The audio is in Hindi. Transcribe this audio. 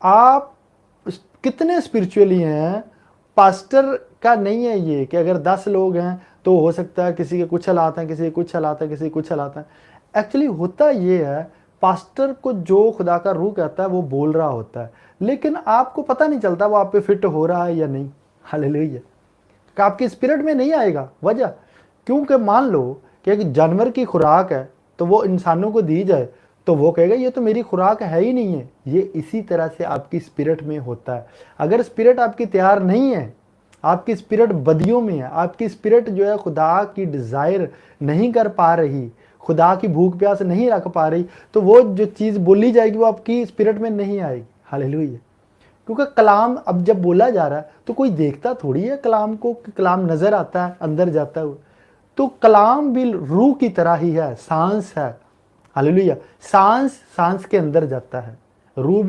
आप कितने स्पिरिचुअली हैं। पास्टर का नहीं है ये कि अगर 10 लोग हैं तो हो सकता है किसी के कुछ हालात हैं, किसी के कुछ हालात हैं, किसी के कुछ हालात हैं। एक्चुअली होता ये है, पास्टर को जो खुदा का रूह कहता है वो बोल रहा होता है, लेकिन आपको पता नहीं चलता वो आप पे फिट हो रहा है या नहीं। हालेलुया। कि आपकी स्पिरिट में नहीं आएगा। वजह क्योंकि मान लो कि एक जानवर की खुराक है तो वो इंसानों को दी जाए तो वो कहेगा ये तो मेरी खुराक है ही नहीं है। ये इसी तरह से आपकी स्पिरिट में होता है। अगर स्पिरिट आपकी तैयार नहीं है, आपकी स्पिरिट बदियों में है, आपकी स्पिरिट जो है खुदा की डिजायर नहीं कर पा रही, खुदा की भूख प्यास नहीं रख पा रही, तो वो जो चीज़ बोली जाएगी वो आपकी स्पिरिट में नहीं आएगी। हालेलुया। क्योंकि कलाम अब जब बोला जा रहा है तो कोई देखता थोड़ी है कलाम को, कि कलाम नजर आता है अंदर जाता है। तो कलाम भी रूह की तरह ही है, सांस है। हालेलुया। सांस सांस के अंदर जाता है, रूह भी